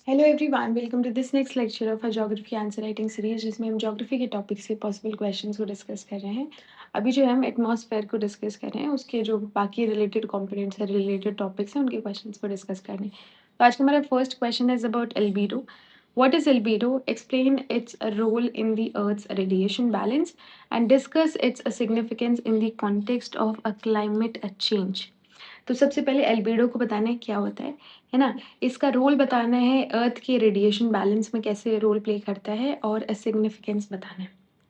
Hello everyone, welcome to this next lecture of a geography answer writing series जिसमें हम geography के topic से possible questions को discuss कर रहे हैं। अभी जो है हम एटमॉस्फेयर को डिस्कस कर रहे हैं, उसके जो बाकी रिलेटेड कंपोनेंट्स है, रिलेटेड टॉपिक्स हैं, उनके क्वेश्चंस को डिस्कस कर रहे हैं। तो आज का हमारा first question is about albedo. What is albedo? Explain its role in the earth's radiation balance and discuss its significance in the context of a climate change. तो सबसे पहले एल्बिडो को बताना है क्या होता है ना। इसका रोल बताना है, अर्थ के रेडिएशन बैलेंस में कैसे रोल प्ले करता है, और सिग्निफिकेंस बताना है।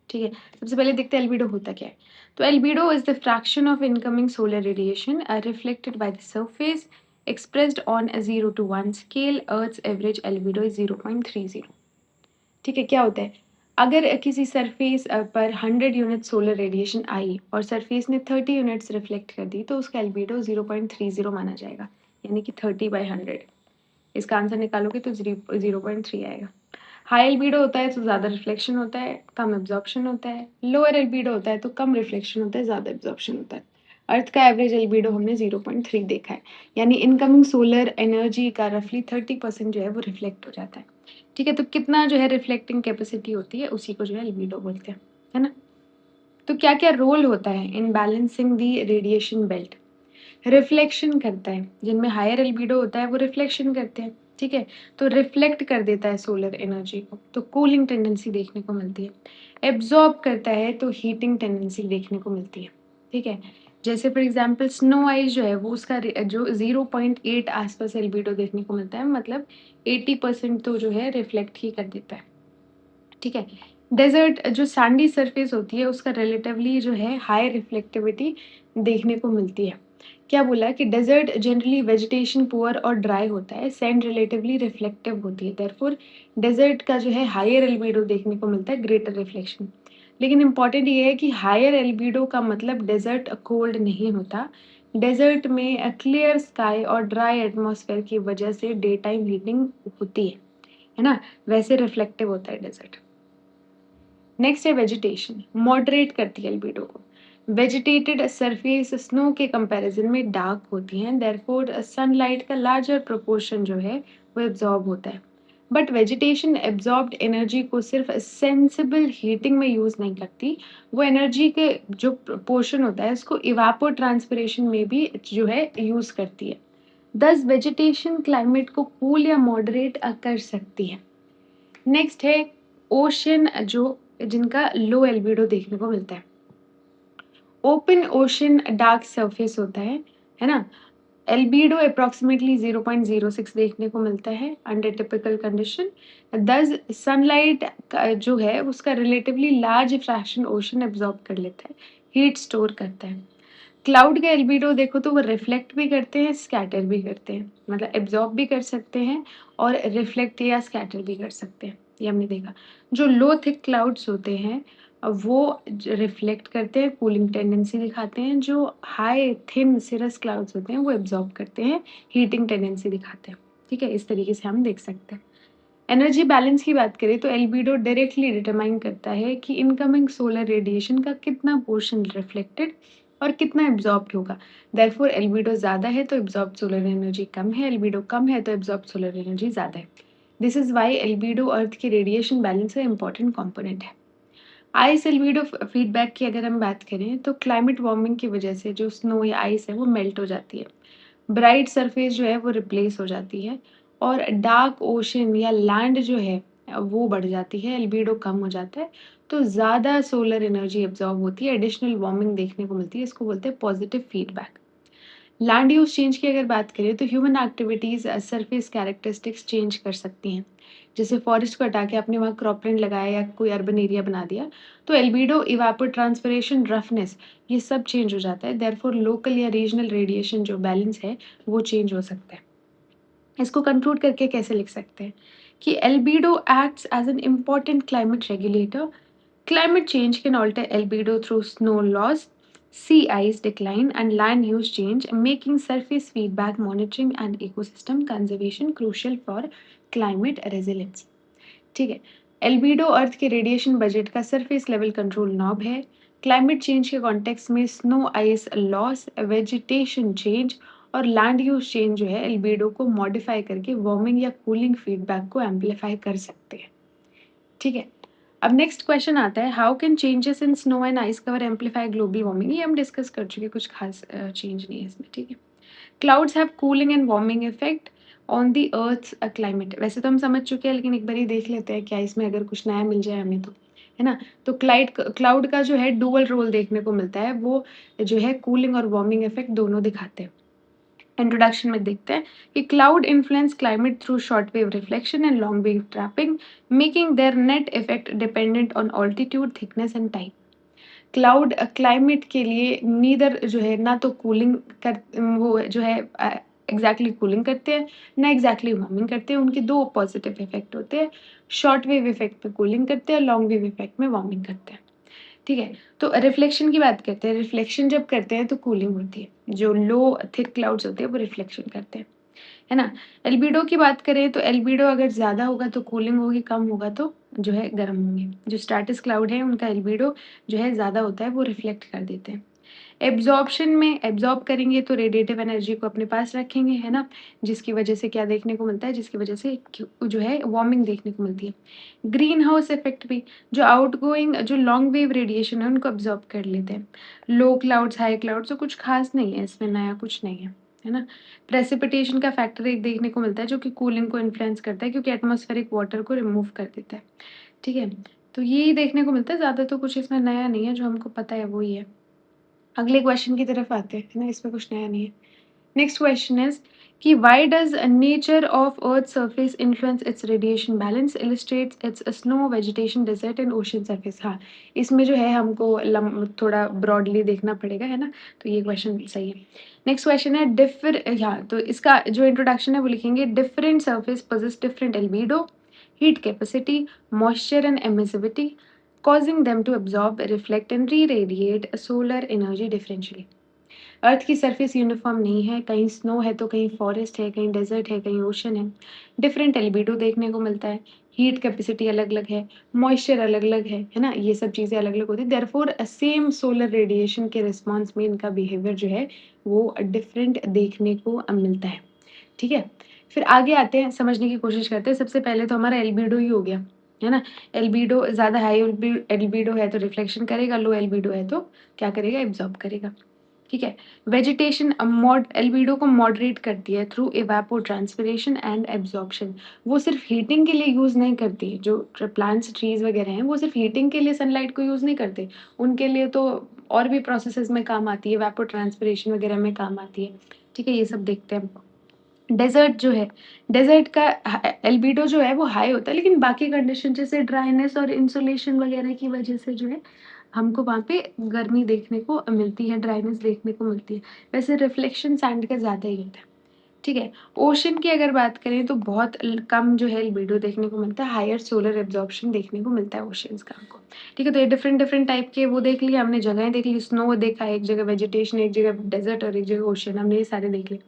ठीक है, सबसे पहले देखते हैं एल्बिडो होता क्या है। तो albedo is the fraction of incoming solar radiation reflected by the surface expressed on a 0 to 1 scale. Earth's average albedo is 0.30. ठीक है, क्या होता है, अगर किसी सरफेस पर 100 यूनिट सोलर रेडिएशन आई और सरफेस ने 30 यूनिट्स रिफ्लेक्ट कर दी, तो उसका एल्बिडो 0.30 माना जाएगा, यानी कि 30/100। इसका आंसर निकालोगे तो 0.3 आएगा। हाई एल्बिडो होता है तो ज़्यादा रिफ्लेक्शन होता है, कम एब्जॉर्प्शन होता है। लोअर एल्बिडो होता है तो कम रिफ्लेक्शन होता है, ज़्यादा एब्जॉर्प्शन होता है। अर्थ का एवरेज एल्बिडो हमने 0.3 देखा है, यानी इनकमिंग सोलर एनर्जी का रफली 30% जो है वो रिफ्लेक्ट हो जाता है। ठीक है, तो कितना जो है रिफ्लेक्टिंग कैपेसिटी होती है, उसी को जो है एल्बिडो बोलते हैं, है ना। तो क्या क्या रोल होता है in balancing the radiation belt? Reflection करता है, जिनमें हायर एल्बिडो होता है वो रिफ्लेक्शन करते हैं। ठीक है, तो रिफ्लेक्ट कर देता है सोलर एनर्जी को, तो कूलिंग टेंडेंसी देखने को मिलती है। एब्जॉर्ब करता है तो हीटिंग टेंडेंसी देखने को मिलती है। ठीक है, जैसे फॉर एग्जांपल स्नो आइस जो है वो उसका जो 0.8 आसपास एल्बिडो देखने को मिलता है, मतलब 80% तो जो है रिफ्लेक्ट ही कर देता है। ठीक है, डेजर्ट जो सैंडी सरफेस होती है उसका रिलेटिवली जो है हाई रिफ्लेक्टिविटी देखने को मिलती है। क्या बोला कि डेजर्ट जनरली वेजिटेशन पुअर और ड्राई होता है, सैंड रिलेटिवली रिफ्लेक्टिव होती है, देयरफॉर डेजर्ट का जो है हायर एल्बिडो देखने को मिलता है, ग्रेटर रिफ्लेक्शन। लेकिन इंपॉर्टेंट ये है कि हायर एल्बिडो का मतलब डेजर्ट कोल्ड नहीं होता। डेजर्ट में क्लियर स्काई और ड्राई एटमॉस्फेयर की वजह से डे टाइम हीटिंग होती है ना, वैसे रिफ्लेक्टिव होता है डेजर्ट। नेक्स्ट है वेजिटेशन, मॉडरेट करती है एल्बिडो को। वेजिटेटेड सरफेस स्नो के कंपैरिजन में डार्क होती हैं, देयरफॉर सनलाइट का लार्जर प्रोपोर्शन जो है वो एब्जॉर्ब होता है। बट वेजिटेशन एब्जॉर्ब्ड एनर्जी को सिर्फ सेंसिबल हीटिंग में यूज नहीं करती, वो एनर्जी के जो पोर्शन होता है उसको इवापो ट्रांसपिरेशन में भी जो है यूज करती है। दस वेजिटेशन क्लाइमेट को कूल या मॉडरेट कर सकती है। नेक्स्ट है ओशन, जो जिनका लो एल्बिडो देखने को मिलता है। ओपन ओशन डार्क सरफेस होता है ना। एल्बिडो अप्रोक्सीमेटली 0.06 देखने को मिलता है अंडर टिपिकल कंडीशन। दस सनलाइट जो है उसका relatively large fraction ocean absorb कर लेता है, हीट स्टोर करता है। क्लाउड का एल्बिडो देखो तो वो रिफ्लेक्ट भी करते हैं, स्कैटर भी करते हैं, मतलब एब्जॉर्ब भी कर सकते हैं और रिफ्लेक्ट या स्कैटर भी कर सकते हैं, ये हमने देखा। जो लो थिक क्लाउड्स होते हैं वो रिफ्लेक्ट करते हैं, कूलिंग टेंडेंसी दिखाते हैं। जो हाई थिन सिरस क्लाउड्स होते हैं वो एब्जॉर्ब करते हैं, हीटिंग टेंडेंसी दिखाते हैं। ठीक है, इस तरीके से हम देख सकते हैं। एनर्जी बैलेंस की बात करें तो एल्बिडो डायरेक्टली डिटरमाइन करता है कि इनकमिंग सोलर रेडिएशन का कितना पोर्शन रिफ्लेक्टेड और कितना एब्जॉर्ब्ड होगा। देयरफॉर एल्बिडो ज़्यादा है तो एब्जॉर्ब्ड सोलर एनर्जी कम है, एल्बिडो कम है तो एब्जॉर्ब्ड सोलर एनर्जी ज़्यादा है। दिस इज वाई एल्बिडो अर्थ की रेडिएशन बैलेंस का इंपॉर्टेंट कॉम्पोनेंट है। आइस एल्बिडो फीडबैक की अगर हम बात करें तो क्लाइमेट वार्मिंग की वजह से जो स्नो या आइस है वो मेल्ट हो जाती है, ब्राइट सरफेस जो है वो रिप्लेस हो जाती है, और डार्क ओशन या लैंड जो है वो बढ़ जाती है, एल्बिडो कम हो जाता है, तो ज़्यादा सोलर एनर्जी एब्जॉर्ब होती है, एडिशनल वार्मिंग देखने को मिलती है, इसको बोलते हैं positive feedback. Land use change की अगर बात करें तो human activities surface characteristics change कर सकती हैं। जैसे फॉरेस्ट को हटा के आपने वहाँ क्रॉपलैंड लगाया या कोई अर्बन एरिया बना दिया, तो एल्बिडो, इवापो ट्रांसपिरेशन, रफनेस, ये सब चेंज हो जाता है। देयरफॉर लोकल या रीजनल रेडिएशन जो बैलेंस है वो चेंज हो सकता है। इसको कंक्लूड करके कैसे लिख सकते हैं कि albedo acts as an important climate regulator. Climate change can alter albedo through snow loss, sea ice decline, and land use change, making surface feedback monitoring and ecosystem conservation crucial for climate resilience. ठीक है, albedo अर्थ के radiation budget का surface level control knob है। Climate change के context में snow ice loss, vegetation change और land use change जो है एल्बिडो को मॉडिफाई करके वार्मिंग या कूलिंग फीडबैक को एम्पलीफाई कर सकते हैं। ठीक है, अब नेक्स्ट क्वेश्चन आता है, how can changes in snow and ice cover amplify global warming. ये हम डिस्कस कर चुके हैं, कुछ खास चेंज नहीं है इसमें। ठीक है, clouds have cooling and warming effect on the earth's climate. वैसे तो हम समझ चुके हैं, लेकिन एक बार ही देख लेते हैं क्या इसमें अगर कुछ नया मिल जाए हमें तो, है ना। तो क्लाउड का जो है डुअल रोल देखने को मिलता है, वो जो है कूलिंग और वार्मिंग इफेक्ट दोनों दिखाते हैं। इंट्रोडक्शन में देखते हैं कि cloud influence climate through short wave reflection and long wave trapping, making their net effect dependent on altitude, thickness and time. Cloud climate के लिए नीदर जो है ना तो कूलिंग कर वो जो है एग्जैक्टली कूलिंग करते हैं, ना एग्जैक्टली वार्मिंग करते हैं। उनके दो पॉजिटिव इफेक्ट होते हैं, शॉर्ट वेव इफेक्ट में कूलिंग करते हैं, लॉन्ग वेव इफेक्ट में वार्मिंग करते हैं। ठीक है, तो रिफ्लेक्शन की बात करते हैं। रिफ्लेक्शन जब करते हैं तो कूलिंग होती है, जो लो थिक क्लाउड्स होते हैं वो रिफ्लेक्शन करते हैं, है ना। एल्बिडो की बात करें तो एल्बिडो अगर ज़्यादा होगा तो कूलिंग होगी, कम होगा तो जो है गर्म होंगे। जो स्ट्रैटस क्लाउड है उनका एल्बिडो जो है ज़्यादा होता है, वो रिफ्लेक्ट कर देते हैं। एब्ज़ॉर्प्शन में एब्ज़ॉर्ब करेंगे तो रेडिएटिव एनर्जी को अपने पास रखेंगे, है ना? जिसकी वजह से क्या देखने को मिलता है, जिसकी वजह से जो है वार्मिंग देखने को मिलती है। ग्रीन हाउस इफ़ेक्ट भी, जो आउटगोइंग जो लॉन्ग वेव रेडिएशन है उनको एब्ज़ॉर्ब कर लेते हैं। लो क्लाउड्स, हाई क्लाउड्स तो कुछ खास नहीं है, इसमें नया कुछ नहीं है ना? प्रेसिपिटेशन का फैक्टर एक देखने को मिलता है जो कि कूलिंग को इन्फ्लुएंस करता है, क्योंकि एटमॉस्फेरिक वाटर को रिमूव कर देता है। ठीक है? तो यही देखने को मिलता है, ज़्यादा तो कुछ इसमें नया नहीं है, जो हमको पता है वो ही है। अगले क्वेश्चन की तरफ आते हैं, है ना? इसमें कुछ नया नहीं है। नेक्स्ट क्वेश्चन इज़ कि why does nature of earth surface influence its radiation balance, illustrates its snow, vegetation, desert and ocean surface. हाँ, इसमें जो है हमको थोड़ा ब्रॉडली देखना पड़ेगा, है ना? तो ये क्वेश्चन सही है। नेक्स्ट क्वेश्चन है हाँ, तो इसका जो इंट्रोडक्शन है वो लिखेंगे, different surface poses different albedo, heat capacity, moisture and emissivity, causing them to absorb, reflect and re-radiate solar energy differentially. अर्थ की सरफेस यूनिफॉर्म नहीं है, कहीं स्नो है तो कहीं फॉरेस्ट है, कहीं डेजर्ट है, कहीं ओशन है। डिफरेंट एल्बिडो देखने को मिलता है, हीट कैपेसिटी अलग-अलग है, मॉइस्चर अलग-अलग है ना? ये सब चीज़ें अलग-अलग होती हैं। देयरफॉर सेम सोलर रेडिएशन के रिस्पॉन्स में इनका बिहेवियर जो है वो डिफरेंट देखने को मिलता है। ठीक है? फिर आगे आते हैं, समझने की कोशिश करते हैं। सबसे पहले तो हमारा एल्बिडो ही हो गया, है ना? एल्बिडो ज़्यादा हाई एल्बिडो है तो रिफ्लेक्शन करेगा, लो एल्बिडो है तो क्या करेगा? एब्ज़ॉर्ब करेगा। ठीक है? वेजिटेशन मॉड एल्बिडो को मॉडरेट करती है थ्रू इवेपोट्रांसपिरेशन एंड एब्ज़ॉर्प्शन। वो सिर्फ़ हीटिंग के लिए यूज़ नहीं करती, जो प्लांट्स, ट्रीज़ वगैरह हैं, वो सिर्फ़ हीटिंग के लिए सनलाइट को यूज़ नहीं करते। उनके लिए तो और भी प्रोसेसेस में काम आती है, इवेपोट्रांसपिरेशन वगैरह में काम आती है। ठीक है? ये सब देखते हैं। डेज़र्ट जो है, डेज़र्ट का एल्बिडो जो है वो हाई होता है, लेकिन बाकी कंडीशन जैसे ड्राइनेस और इंसोलेशन वगैरह की वजह से जो है, हमको वहाँ पे गर्मी देखने को मिलती है, ड्राइनेस देखने को मिलती है। वैसे रिफ्लेक्शन सैंड का ज़्यादा ही होता है। ठीक है? ओशन की अगर बात करें तो बहुत कम जो है लिबिडो देखने को मिलता है, हायर सोलर एब्ज़ॉर्प्शन देखने को मिलता है ओशंस का हमको। ठीक है? तो ये डिफरेंट डिफरेंट टाइप के वो देख लिए हमने, जगहें देख ली, स्नो देखा, एक जगह वेजिटेशन, एक जगह डेज़र्ट और एक जगह ओशन, हमने ये सारे देख लिए।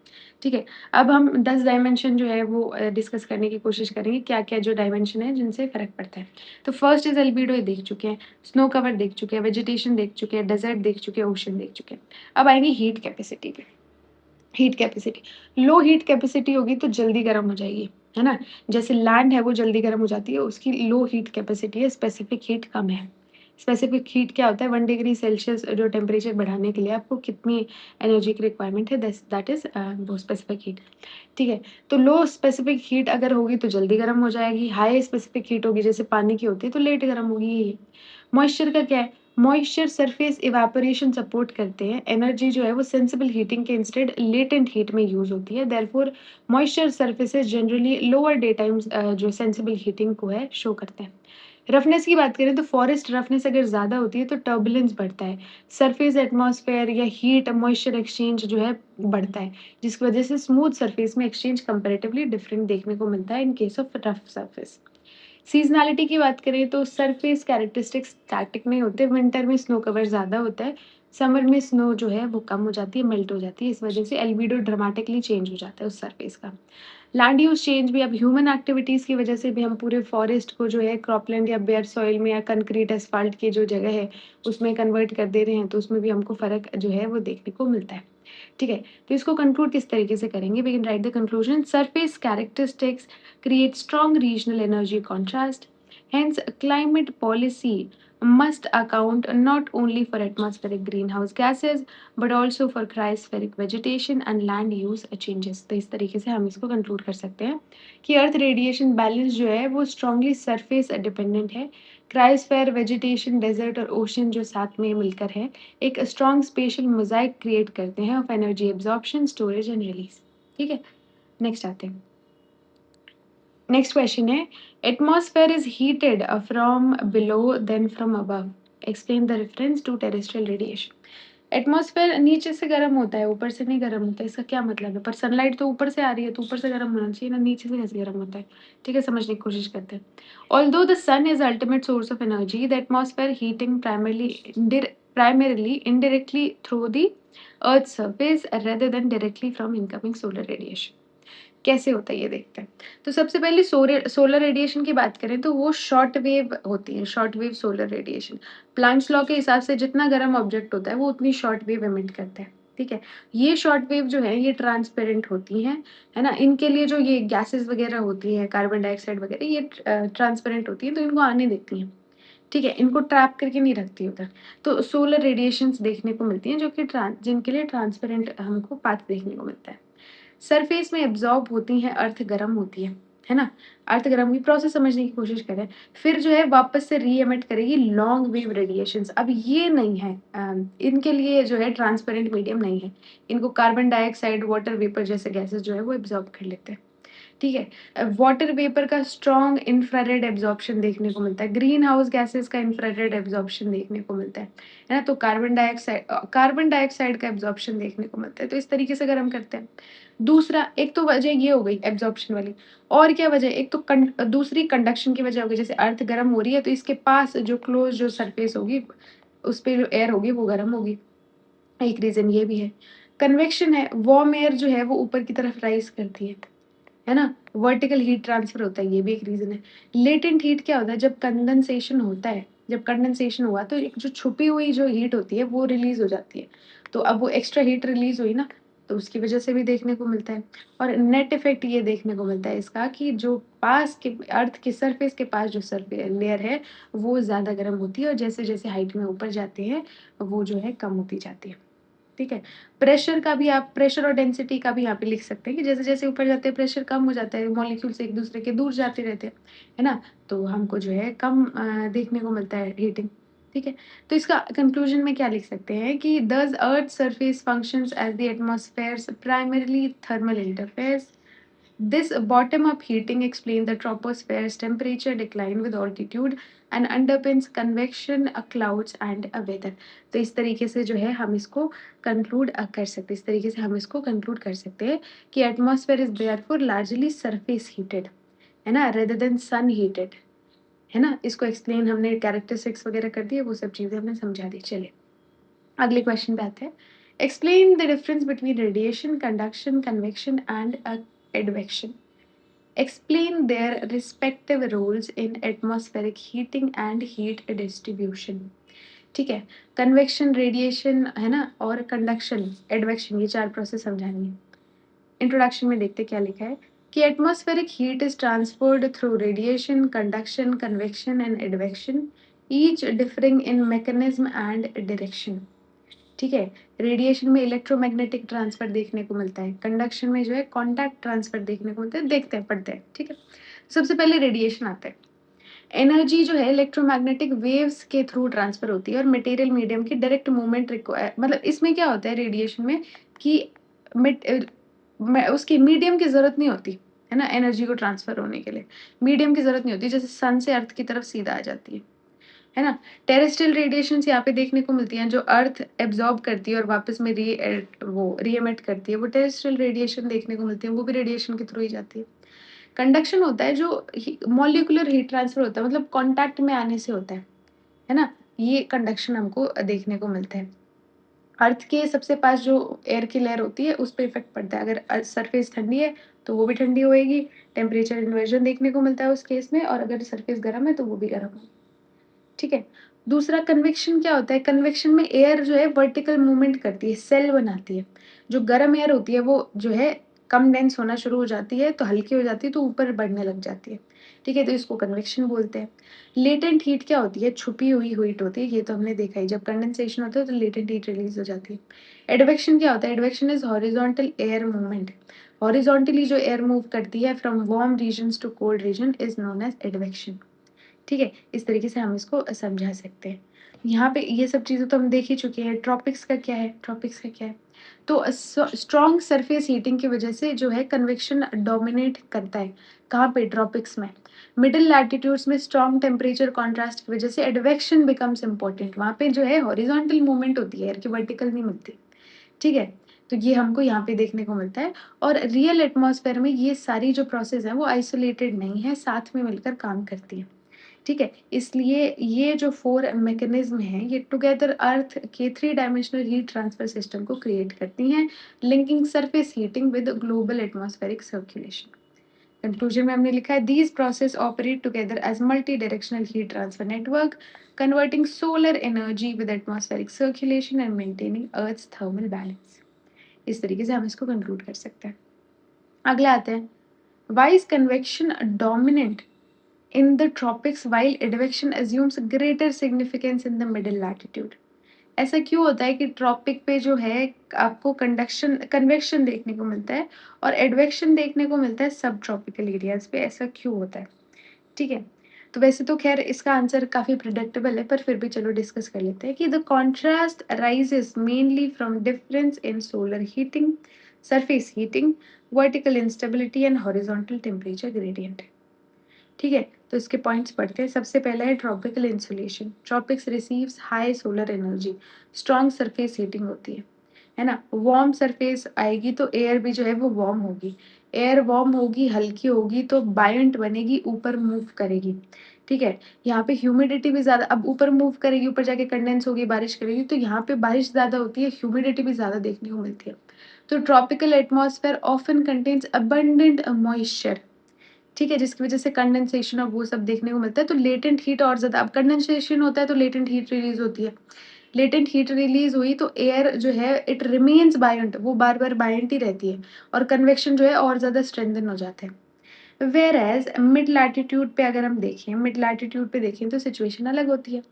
ठीक है? अब हम 10 डायमेंशन जो है वो डिस्कस करने की कोशिश करेंगे, क्या-क्या जो डायमेंशन है जिनसे फ़र्क पड़ता है। तो फर्स्ट इज़ एल्बिडो, ये देख चुके हैं, स्नो कवर देख चुके हैं, वेजिटेशन देख चुके हैं, डेज़र्ट देख चुके हैं, ओशन देख चुके हैं। अब आएँगे हीट कैपेसिटी पे। Heat capacity, low heat capacity होगी तो जल्दी गर्म हो जाएगी, है ना? जैसे लैंड है वो जल्दी गर्म हो जाती है, उसकी लो हीट कैपेसिटी है, स्पेसिफिक हीट कम है। स्पेसिफिक हीट क्या होता है? 1 डिग्री सेल्सियस जो टेम्परेचर बढ़ाने के लिए आपको कितनी एनर्जी की रिक्वायरमेंट है, दैट इज़ वो स्पेसिफिक हीट। ठीक है? तो लो स्पेसिफिक हीट अगर होगी तो जल्दी गर्म हो जाएगी, हाई स्पेसिफिक हीट होगी जैसे पानी की होती है तो लेट गर्म होगी। मॉइस्चर का क्या है? मॉइस्चर सरफेस इवेपोरेशन सपोर्ट करते हैं, एनर्जी जो है वो सेंसिबल हीटिंग के इंस्टेड लेटेंट हीट में यूज़ होती है, therefore moisture surfaces generally lower day times जो सेंसिबल हीटिंग को है शो करते हैं। रफनेस की बात करें तो फॉरेस्ट रफनेस अगर ज़्यादा होती है तो टर्बुलेंस बढ़ता है, सरफेस एटमॉस्फेयर या हीट मॉइस्चर एक्सचेंज जो है बढ़ता है, जिसकी वजह से स्मूथ सरफेस में एक्सचेंज कंपैरेटिवली डिफरेंट देखने को मिलता है in case of rough surface. Seasonality की बात करें तो सरफेस कैरेक्टरिस्टिक्स स्टैटिक नहीं होते, विंटर में स्नो कवर ज़्यादा होता है, समर में स्नो जो है वो कम हो जाती है, मेल्ट हो जाती है, इस वजह से एल्बिडो ड्रामेटिकली चेंज हो जाता है उस सरफेस का। लैंड यूज़ चेंज भी, अब ह्यूमन एक्टिविटीज़ की वजह से भी हम पूरे फॉरेस्ट को जो है क्रॉपलैंड या बेयर सॉइल में या कंक्रीट एस्फाल्ट की जो जगह है, उसमें कन्वर्ट कर दे रहे हैं, तो उसमें भी हमको फ़र्क जो है वो देखने को मिलता है। ठीक है? तो इसको कंक्लूड किस तरीके से करेंगे? We can write the conclusion surface characteristics create strong regional energy contrast. Hence, climate policy must account not only for atmospheric greenhouse gases but also for cryospheric vegetation and land use changes. तो इस तरीके से हम इसको conclude कर सकते हैं कि अर्थ रेडिएशन बैलेंस जो है वो स्ट्रांगली सरफेस डिपेंडेंट है। क्रायोस्फेयर, वेजिटेशन, डेजर्ट और ओशन जो साथ में मिलकर है एक स्ट्रॉन्ग स्पेशल मोजाइक क्रिएट करते हैं of energy absorption, storage and release. ठीक है, नेक्स्ट आते हैं। नेक्स्ट क्वेश्चन है atmosphere is heated from below then from above. Explain the reference to terrestrial radiation. Atmosphere नीचे से गर्म होता है, ऊपर से नहीं गर्म होता है। इसका क्या मतलब है? पर सनलाइट तो ऊपर से आ रही है, तो ऊपर से गर्म होना चाहिए ना, नीचे से कैसे गर्म होता है? ठीक है, समझने की कोशिश करते हैं। Although the sun is ultimate source of energy, the atmosphere heating primarily indirectly through the earth's surface rather than directly from incoming solar radiation। कैसे होता है ये देखते हैं। तो सबसे पहले सोलर रेडिएशन की बात करें तो वो शॉर्ट वेव होती है, short wave solar radiation. Planks law के हिसाब से जितना गर्म ऑब्जेक्ट होता है वो उतनी शॉर्ट वेव एमिट करता है। ठीक है, ये शॉर्ट वेव जो है ये ट्रांसपेरेंट होती हैं, है ना। इनके लिए जो ये गैसेस वगैरह होती हैं, कार्बन डाइऑक्साइड वगैरह, ये ट्रांसपेरेंट होती हैं, तो इनको आने देती हैं। ठीक है, इनको ट्रैप करके नहीं रखती उधर। तो सोलर रेडिएशंस देखने को मिलती हैं जो कि जिनके लिए ट्रांसपेरेंट हमको पाथ देखने को मिलता है। सरफेस में एब्जॉर्ब होती हैं, अर्थ गर्म होती है ना? अर्थ गर्म हुई, प्रोसेस समझने की कोशिश करें। फिर जो है वापस से री एमिट करेगी लॉन्ग वेव रेडिएशंस। अब ये नहीं है इनके लिए जो है ट्रांसपेरेंट मीडियम नहीं है। इनको कार्बन डाइऑक्साइड, वाटर वेपर जैसे गैसेस जो है वो एब्जॉर्ब कर लेते हैं। ठीक है, वाटर वेपर का स्ट्रॉन्ग इंफ्रारेड एब्जॉर्प्शन देखने को मिलता है, ग्रीन हाउस गैसेस का इंफ्रारेड एब्जॉर्प्शन देखने को मिलता है ना। तो कार्बन डाइऑक्साइड का एब्जॉर्प्शन देखने को मिलता है। तो इस तरीके से अगर हम करते हैं। दूसरा, एक तो वजह ये हो गई एब्जॉर्प्शन वाली। और क्या वजह? एक तो दूसरी कंडक्शन की वजह होगी। जैसे अर्थ गर्म हो रही है तो इसके पास जो क्लोज जो सरफेस होगी उस पे जो एयर होगी वो गर्म होगी। एक रीजन ये भी है। कन्वेक्शन है, वार्म एयर जो है वो ऊपर की तरफ राइज करती है ना। वर्टिकल हीट ट्रांसफर होता है, ये भी एक रीजन है। लेटेंट हीट क्या होता है? जब कंडेंसेशन होता है, जब कंडेंसेशन हुआ तो एक जो छुपी हुई जो हीट होती है वो रिलीज हो जाती है। तो अब वो एक्स्ट्रा हीट रिलीज हुई ना, तो उसकी वजह से भी देखने को मिलता है। और नेट इफेक्ट ये देखने को मिलता है इसका कि जो पास के अर्थ के सरफेस के पास जो सरफेस लेयर है वो ज्यादा गर्म होती है, और जैसे जैसे हाइट में ऊपर जाते हैं वो जो है कम होती जाती है। ठीक है, प्रेशर का भी आप प्रेशर और डेंसिटी का भी यहाँ पे लिख सकते हैं कि जैसे जैसे ऊपर जाते हैं प्रेशर कम हो जाता है, मॉलिक्यूल्स एक दूसरे के दूर जाते रहते हैं, है ना। तो हमको जो है कम देखने को मिलता है हीटिंग। ठीक है, तो इसका कंक्लूजन में क्या लिख सकते हैं कि thus earth surface functions as the atmosphere's primarily thermal interface. This bottom-up heating explains the troposphere's temperature decline with altitude and underpins convection, clouds and weather। तो इस तरीके से जो है हम इसको कंक्लूड कर सकते हैं, इस तरीके से हम इसको कंक्लूड कर सकते हैं कि atmosphere is therefore largely surface heated, है ना, रेदर देन सन हीटेड, है ना। इसको एक्सप्लेन हमने कैरेक्टरिस्टिक्स वगैरह कर दिए, वो सब चीजें हमने समझा दी। चलिए अगले क्वेश्चन पे आते हैं। Explain the difference between radiation, conduction, convection and advection. Explain their respective roles in atmospheric heating and heat distribution। ठीक है, कन्वेक्शन, रेडिएशन, है ना, और कंडक्शन, एडवेक्शन, ये चार प्रोसेस समझानी है। इंट्रोडक्शन में देखते क्या लिखा है कि atmospheric heat is transferred through radiation, conduction, convection and advection, each differing in mechanism and direction. ठीक है, रेडिएशन में इलेक्ट्रोमैग्नेटिक ट्रांसफर देखने को मिलता है, कंडक्शन में जो है कॉन्टैक्ट ट्रांसफर देखने को मिलता है। देखते हैं, पढ़ते हैं। ठीक है, सबसे पहले रेडिएशन आता है। एनर्जी जो है इलेक्ट्रोमैग्नेटिक वेव्स के थ्रू ट्रांसफर होती है और मटेरियल मीडियम की डायरेक्ट मूवमेंट रिक्वायर, मतलब इसमें क्या होता है रेडिएशन में कि उसकी मीडियम की जरूरत नहीं होती, है ना। एनर्जी को ट्रांसफर होने के लिए मीडियम की जरूरत नहीं होती, जैसे सन से अर्थ की तरफ सीधा आ जाती है ना। टेरेस्ट्रियल रेडिएशंस यहाँ पे देखने को मिलती हैं जो अर्थ एब्जॉर्ब करती है और वापस में री एमिट करती है, वो टेरेस्ट्रियल रेडिएशन देखने को मिलती है, वो भी रेडिएशन के थ्रू ही जाती है। कंडक्शन होता है जो मॉलिक्यूलर हीट ट्रांसफर होता है, मतलब कांटेक्ट में आने से होता है ना। ये कंडक्शन हमको देखने को मिलता है। अर्थ के सबसे पास जो एयर की लेयर होती है उस पर इफेक्ट पड़ता है। अगर सरफेस ठंडी है तो वो भी ठंडी होएगी, टेम्परेचर इन्वर्जन देखने को मिलता है उस केस में, और अगर सरफेस गर्म है तो वो भी गर्म होगी। ठीक है, दूसरा कन्वेक्शन क्या होता है? कन्वेक्शन में एयर जो है वर्टिकल मूवमेंट करती है, सेल बनाती है। जो गर्म एयर होती है वो जो है कंडेंस होना शुरू हो जाती है, तो हल्की हो जाती है, तो ऊपर बढ़ने लग जाती है। ठीक है? तो इसको कन्वेक्शन बोलते हैं। लेटेंट हीट क्या होती है? छुपी हुई हीट होती है, ये तो हमने देखा ही। जब कंडेंसेशन होता है तो लेटेंट हीट रिलीज़ हो जाती है। एडवेक्शन क्या होता है? Advection is horizontal air movement. Horizontally जो एयर मूव करती है from warm regions to cold region is known as advection. ठीक है? इस तरीके से हम इसको समझा सकते हैं। यहाँ पे ये सब चीज़ें तो हम देख ही चुके हैं। ट्रॉपिक्स का क्या है? ट्रॉपिक्स का क्या है? तो स्ट्रॉन्ग सरफेस हीटिंग की वजह से जो है कन्वेक्शन डोमिनेट करता है। कहाँ पे? ट्रॉपिक्स में। मिडल लैटिट्यूड्स में स्ट्रॉन्ग टेम्परेचर कॉन्ट्रास्ट की वजह से एडवेक्शन बिकम्स इम्पोर्टेंट। वहाँ पे जो है हॉरिजॉन्टल मूवमेंट होती है एयर की, वर्टिकल नहीं मिलती। ठीक है? तो ये हमको यहाँ पे देखने को मिलता है और रियल एटमॉस्फेयर में ये सारी जो प्रोसेस है वो आइसोलेटेड नहीं है, साथ में मिलकर काम करती है। ठीक है? इसलिए ये जो 4 मैकेनिज़्म हैं, ये टुगेदर अर्थ के 3 डायमेंशनल हीट ट्रांसफर सिस्टम को क्रिएट करती हैं, linking surface heating with global atmospheric circulation. Conclusion में हमने लिखा है, these process operate together as multi directional heat transfer network, converting solar energy with atmospheric circulation and maintaining earth's thermal balance. इस तरीके से हम इसको कंक्लूड कर सकते हैं। अगला आते हैं, why is convection dominant in the tropics while advection assumes greater significance in the middle latitude? ऐसा क्यों होता है कि ट्रॉपिक पे जो है आपको कंडक्शन कन्वेक्शन देखने को मिलता है और एडवेक्शन देखने को मिलता है सब ट्रॉपिकल एरियाज पे? ऐसा क्यों होता है? ठीक है? तो वैसे तो खैर इसका आंसर काफ़ी प्रिडिक्टेबल है, पर फिर भी चलो डिस्कस कर लेते हैं कि the contrast arises mainly from difference in solar heating, surface heating, vertical instability and horizontal temperature gradient. ठीक है? तो इसके पॉइंट्स पढ़ते हैं। सबसे पहला है tropical insulation. Tropics receives high solar energy, strong surface heating होती है ना? वार्म सरफेस आएगी तो एयर भी जो है वो वार्म होगी। एयर वार्म होगी, हल्की होगी तो बायंट बनेगी, ऊपर मूव करेगी। ठीक है? यहाँ पे ह्यूमिडिटी भी ज़्यादा, अब ऊपर मूव करेगी, ऊपर जाके कंडेंस होगी, बारिश करेगी, तो यहाँ पे बारिश ज़्यादा होती है, ह्यूमिडिटी भी ज़्यादा देखने को मिलती है। तो tropical atmosphere often contains abundant moisture. ठीक है? जिसकी वज़ह से कंडेंसेशन और वो सब देखने को मिलता है, तो लेटेंट हीट और ज़्यादा, अब कंडेंसेशन होता है तो लेटेंट हीट रिलीज़ होती है। लेटेंट हीट रिलीज़ हुई तो एयर जो है इट रिमेन्स बायन्ट, वो बार-बार बायन्ट ही रहती है और कन्वेक्शन जो है और ज़्यादा स्ट्रेंथन हो जाता है। व्हेयरएज़ मिड लैटिट्यूड पे अगर हम देखें, मिड लैटिट्यूड पे देखें तो सिचुएशन अलग होती है।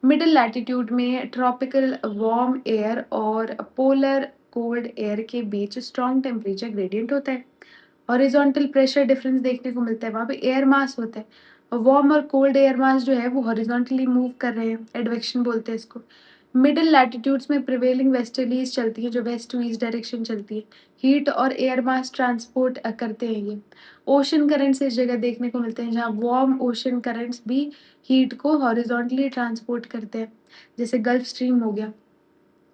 मिडल लैटिट्यूड में ट्रॉपिकल वार्म एयर और पोलर कोल्ड एयर के बीच स्ट्रॉन्ग टेम्परेचर ग्रेडियंट होता है। हॉरिजॉन्टल प्रेशर डिफरेंस देखने को मिलता है, वहाँ पे एयर मास होता है। वार्म और कोल्ड एयर मास जो है वो हॉरिजॉन्टली मूव कर रहे हैं, एडवेक्शन बोलते हैं इसको। मिडल लैटिट्यूड्स में प्रिवेलिंग वेस्टर्लीज चलती है, जो वेस्ट टू ईस्ट डायरेक्शन चलती है। हीट और एयर मास ट्रांसपोर्ट करते हैं ये। ओशन करंट्स इस जगह देखने को मिलते हैं, जहाँ वार्म ओशन करंट्स भी हीट को हॉरिजॉन्टली ट्रांसपोर्ट करते हैं, जैसे गल्फ स्ट्रीम हो गया।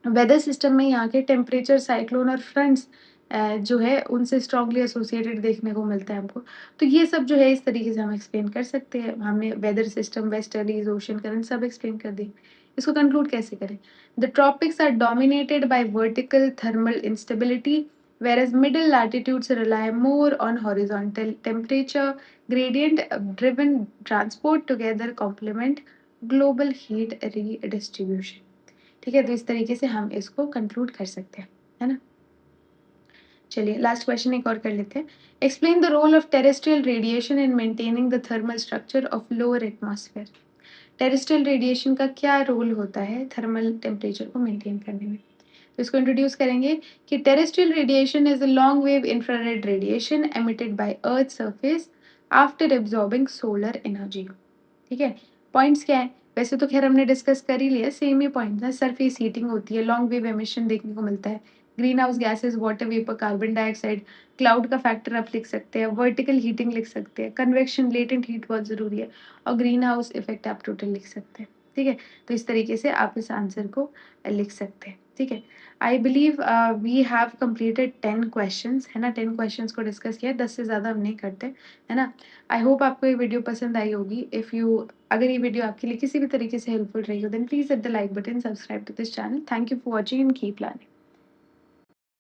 वेदर सिस्टम में यहाँ के टेम्परेचर, साइक्लोन और फ्रंट्स जो है उनसे स्ट्रांगली एसोसिएटेड देखने को मिलता है हमको। तो ये सब जो है इस तरीके से हम एक्सप्लेन कर सकते हैं। हमने weather system, westerlies, ocean current सब एक्सप्लेन कर दिए। इसको कंक्लूड कैसे करें? The tropics are dominated by vertical thermal instability, whereas middle latitudes rely more on horizontal temperature gradient driven transport together complement global heat redistribution। ठीक है? तो इस तरीके से हम इसको कंक्लूड कर सकते हैं, है ना? चलिए लास्ट क्वेश्चन एक और कर लेते हैं। Explain the role of terrestrial radiation in maintaining the thermal structure of lower atmosphere. Terrestrial radiation का क्या रोल होता है थर्मल टेम्परेचर को मेंटेन करने में? तो इसको इंट्रोड्यूस करेंगे कि terrestrial radiation is a long wave infrared radiation emitted by earth surface after absorbing solar energy. ठीक है? पॉइंट्स क्या हैं? वैसे तो ख़ैर हमने डिस्कस कर ही लिया, सेम ही पॉइंट्स हैं। सरफेस हीटिंग होती है, लॉन्ग वेव एमिशन देखने को मिलता है, green house gases, water vapour, carbon dioxide, cloud का फैक्टर आप लिख सकते हैं, वर्टिकल हीटिंग लिख सकते हैं, कन्वेक्शन, लेटेंट हीट बहुत ज़रूरी है और ग्रीन हाउस इफ़ेक्ट आप टोटल लिख सकते हैं। ठीक है? तो इस तरीके से आप इस आंसर को लिख सकते हैं। ठीक है? I believe we have completed 10 questions, है ना? 10 क्वेश्चंस को डिस्कस किया है, 10 से ज़्यादा हम नहीं करते, है ना? आई होप आपको ये वीडियो पसंद आई होगी। अगर ये वीडियो आपके लिए किसी भी तरीके से हेल्पफुल रही हो, then please hit the like button, subscribe to this channel. Thank you for watching and keep learning.